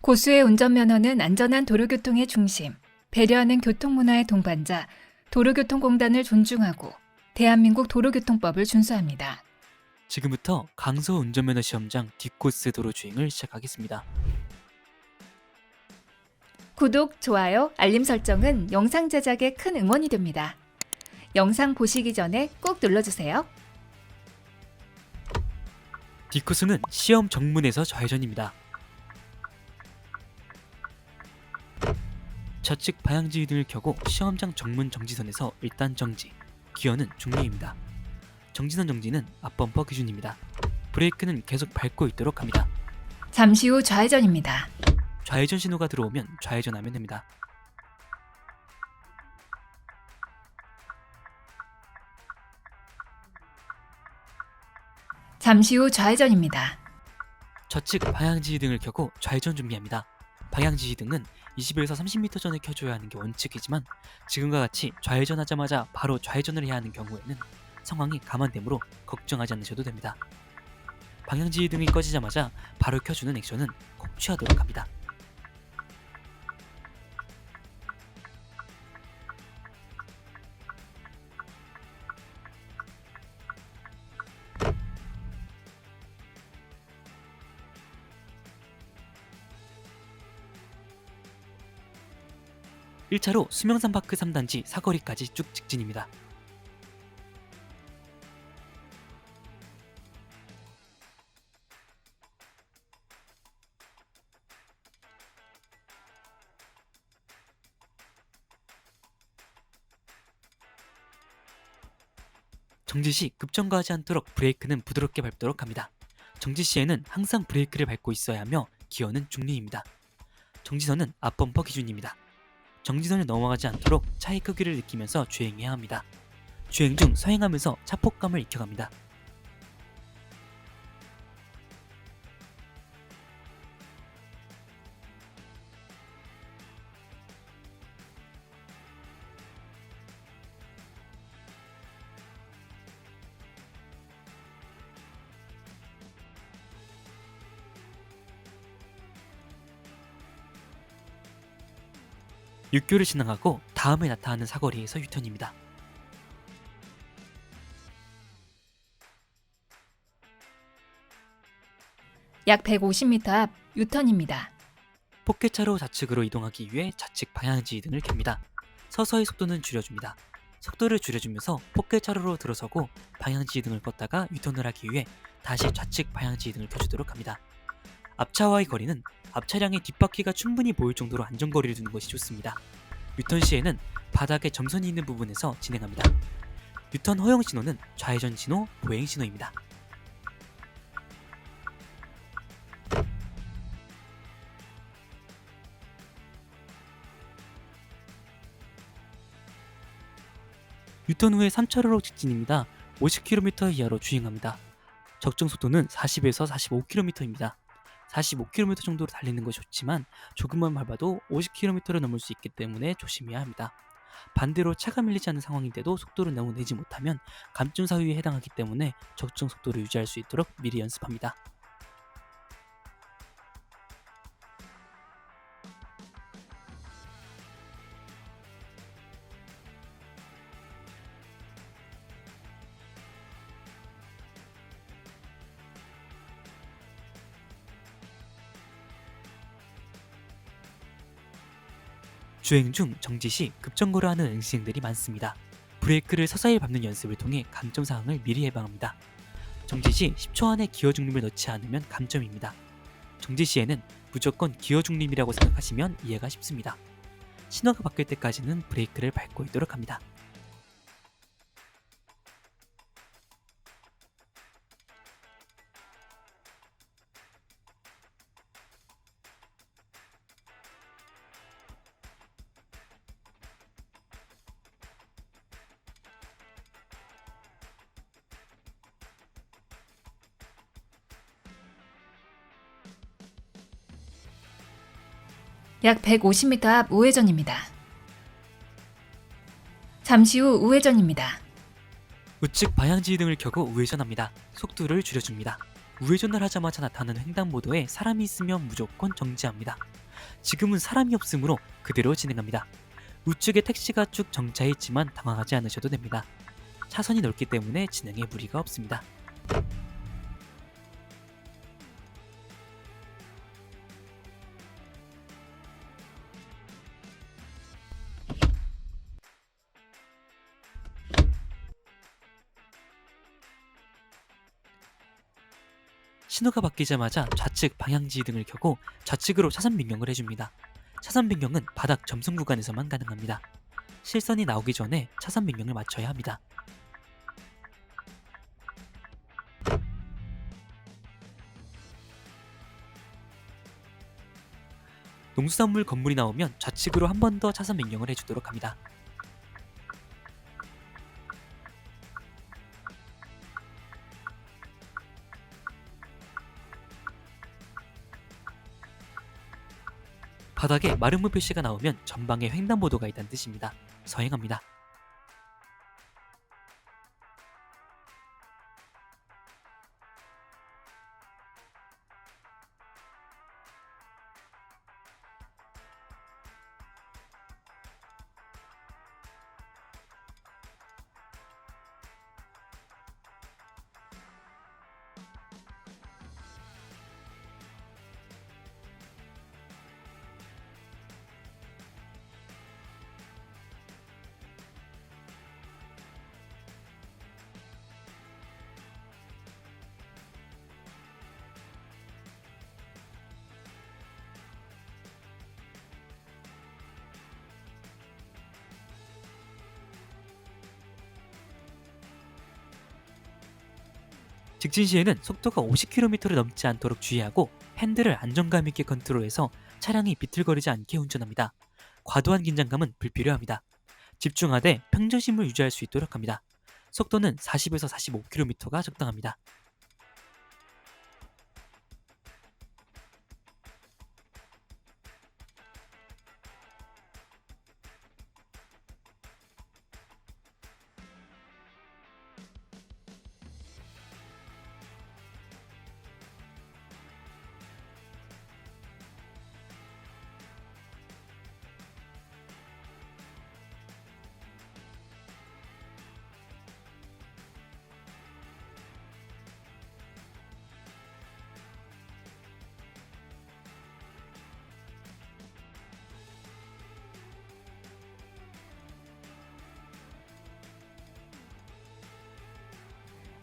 고수의 운전면허는 안전한 도로교통의 중심, 배려하는 교통문화의 동반자, 도로교통공단을 존중하고 대한민국 도로교통법을 준수합니다. 지금부터 강서 운전면허 시험장 뒷코스 도로 주행을 시작하겠습니다. 구독, 좋아요, 알림 설정은 영상 제작에 큰 응원이 됩니다. 영상 보시기 전에 꼭 눌러주세요. 뒷코스는 시험 정문에서 좌회전입니다. 좌측 방향지 등을 켜고 시험장 정문 정지선에서 일단 정지, 기어는 중립입니다. 정지선 정지는 앞범퍼 기준입니다. 브레이크는 계속 밟고 있도록 합니다. 잠시 후 좌회전입니다. 좌회전 신호가 들어오면 좌회전하면 됩니다. 잠시 후 좌회전입니다. 좌측 방향지시 등을 켜고 좌회전 준비합니다. 방향지시 등은 20에서 30m 전에 켜줘야 하는 게 원칙이지만 지금과 같이 좌회전하자마자 바로 좌회전을 해야 하는 경우에는 상황이 감안되므로 걱정하지 않으셔도 됩니다. 방향지시 등이 꺼지자마자 바로 켜주는 액션은 꼭 취하도록 합니다. (1) 차로 수명산파크 3단지 사거리까지 쭉 직진입니다. 정지시 급정거하지 않도록 브레이크는 부드럽게 밟도록 합니다. 정지시에는 항상 브레이크를 밟고 있어야 하며 기어는 중립입니다. 정지선은 앞범퍼 기준입니다. 정지선을 넘어가지 않도록 차의 크기를 느끼면서 주행해야 합니다. 주행 중 서행하면서 차폭감을 익혀갑니다. 육교를 지나가고 다음에 나타나는 사거리에서 유턴입니다. 약 150m 앞 유턴입니다. 포켓차로 좌측으로 이동하기 위해 좌측 방향지시 등을 켭니다. 서서히 속도는 줄여줍니다. 속도를 줄여주면서 포켓차로로 들어서고 방향지시 등을 껐다가 유턴을 하기 위해 다시 좌측 방향지시 등을 켜주도록 합니다. 앞차와의 거리는 앞차량의 뒷바퀴가 충분히 보일 정도로 안전거리를 두는 것이 좋습니다. 유턴 시에는 바닥에 점선이 있는 부분에서 진행합니다. 유턴 허용 신호는 좌회전 신호, 보행 신호입니다. 유턴 후에 3차로로 직진입니다. 50km 이하로 주행합니다. 적정 속도는 40에서 45km입니다. 45km 정도로 달리는 것이 좋지만 조금만 밟아도 50km를 넘을 수 있기 때문에 조심해야 합니다. 반대로 차가 밀리지 않는 상황인데도 속도를 너무 내지 못하면 감점 사유에 해당하기 때문에 적정 속도를 유지할 수 있도록 미리 연습합니다. 주행 중 정지 시 급정거를 하는 응시행들이 많습니다. 브레이크를 서서히 밟는 연습을 통해 감점 사항을 미리 예방합니다. 정지 시 10초 안에 기어 중립을 넣지 않으면 감점입니다. 정지 시에는 무조건 기어 중립이라고 생각하시면 이해가 쉽습니다. 신호가 바뀔 때까지는 브레이크를 밟고 있도록 합니다. 약 150m 앞 우회전입니다. 잠시 후 우회전입니다. 우측 방향지시 등을 켜고 우회전합니다. 속도를 줄여줍니다. 우회전을 하자마자 나타나는 횡단보도에 사람이 있으면 무조건 정지합니다. 지금은 사람이 없으므로 그대로 진행합니다. 우측에 택시가 쭉 정차해 있지만 당황하지 않으셔도 됩니다. 차선이 넓기 때문에 진행에 무리가 없습니다. 신호가 바뀌자마자 좌측 방향지휘 등을 켜고 좌측으로 차선 변경을 해줍니다. 차선 변경은 바닥 점선 구간에서만 가능합니다. 실선이 나오기 전에 차선 변경을 맞춰야 합니다. 농수산물 건물이 나오면 좌측으로 한 번 더 차선 변경을 해주도록 합니다. 바닥에 마름모 표시가 나오면 전방에 횡단보도가 있다는 뜻입니다. 서행합니다. 직진 시에는 속도가 50km를 넘지 않도록 주의하고 핸들을 안정감 있게 컨트롤해서 차량이 비틀거리지 않게 운전합니다. 과도한 긴장감은 불필요합니다. 집중하되 평정심을 유지할 수 있도록 합니다. 속도는 40에서 45km가 적당합니다.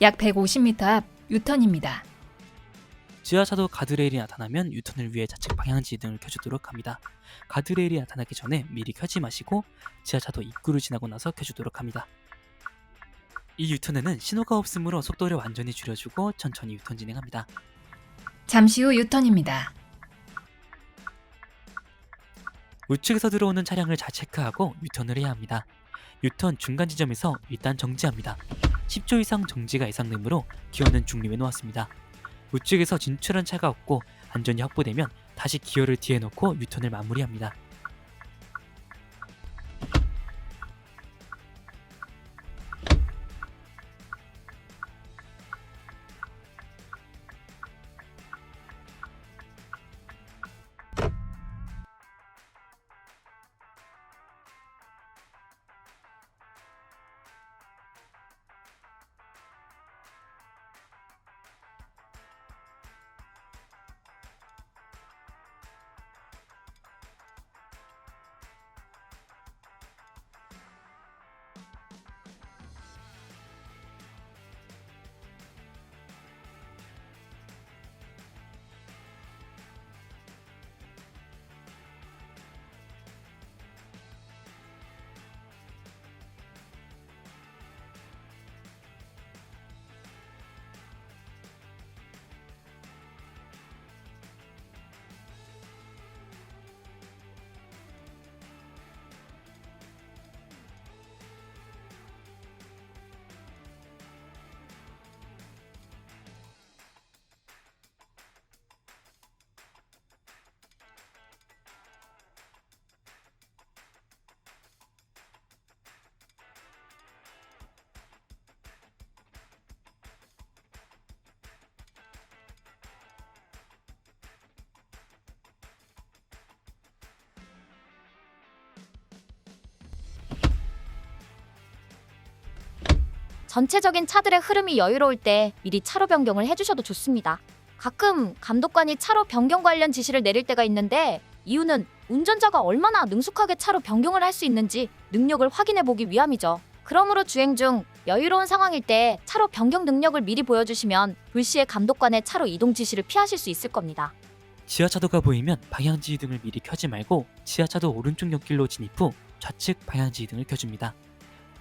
약 150m 앞 유턴입니다. 지하차도 가드레일이 나타나면 유턴을 위해 좌측 방향지휘 등을 켜주도록 합니다. 가드레일이 나타나기 전에 미리 켜지 마시고 지하차도 입구를 지나고 나서 켜주도록 합니다. 이 유턴에는 신호가 없으므로 속도를 완전히 줄여주고 천천히 유턴 진행합니다. 잠시 후 유턴입니다. 우측에서 들어오는 차량을 잘 체크하고 유턴을 해야 합니다. 유턴 중간 지점에서 일단 정지합니다. 10초 이상 정지가 예상되므로 기어는 중립에 놓았습니다. 우측에서 진출한 차가 없고 안전이 확보되면 다시 기어를 뒤에 놓고 유턴을 마무리합니다. 전체적인 차들의 흐름이 여유로울 때 미리 차로 변경을 해주셔도 좋습니다. 가끔 감독관이 차로 변경 관련 지시를 내릴 때가 있는데 이유는 운전자가 얼마나 능숙하게 차로 변경을 할 수 있는지 능력을 확인해 보기 위함이죠. 그러므로 주행 중 여유로운 상황일 때 차로 변경 능력을 미리 보여주시면 불시에 감독관의 차로 이동 지시를 피하실 수 있을 겁니다. 지하차도가 보이면 방향지휘등을 미리 켜지 말고 지하차도 오른쪽 옆길로 진입 후 좌측 방향지휘등을 켜줍니다.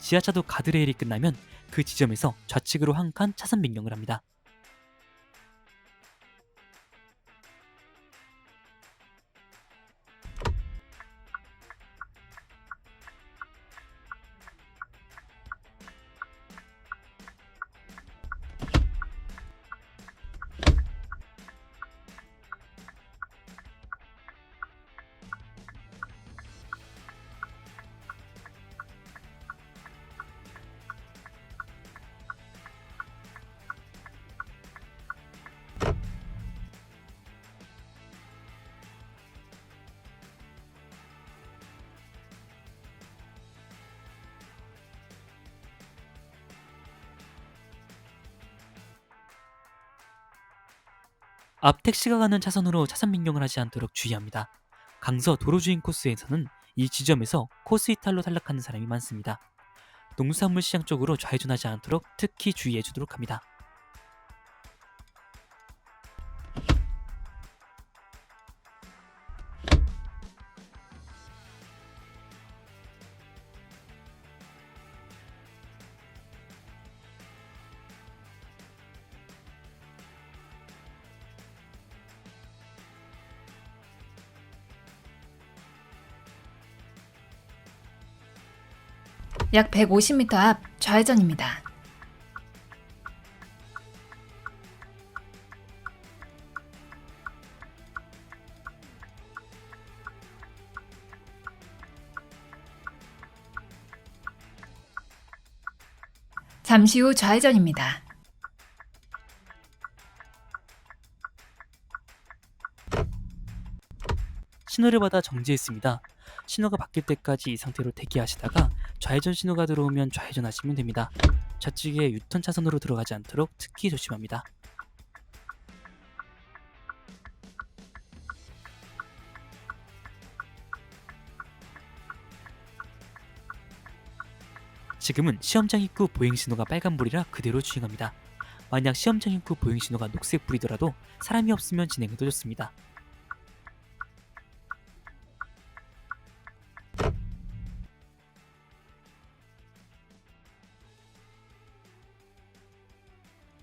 지하차도 가드레일이 끝나면 그 지점에서 좌측으로 한 칸 차선 변경을 합니다. 앞 택시가 가는 차선으로 차선 변경을 하지 않도록 주의합니다. 강서 도로주행 코스에서는 이 지점에서 코스 이탈로 탈락하는 사람이 많습니다. 농수산물 시장 쪽으로 좌회전하지 않도록 특히 주의해 주도록 합니다. 약 150m 앞 좌회전입니다. 잠시 후 좌회전입니다. 신호를 받아 정지했습니다. 신호가 바뀔 때까지 이 상태로 대기하시다가 좌회전 신호가 들어오면 좌회전하시면 됩니다. 좌측에 유턴 차선으로 들어가지 않도록 특히 조심합니다. 지금은 시험장 입구 보행 신호가 빨간불이라 그대로 주행합니다. 만약 시험장 입구 보행 신호가 녹색불이더라도 사람이 없으면 진행해도 좋습니다.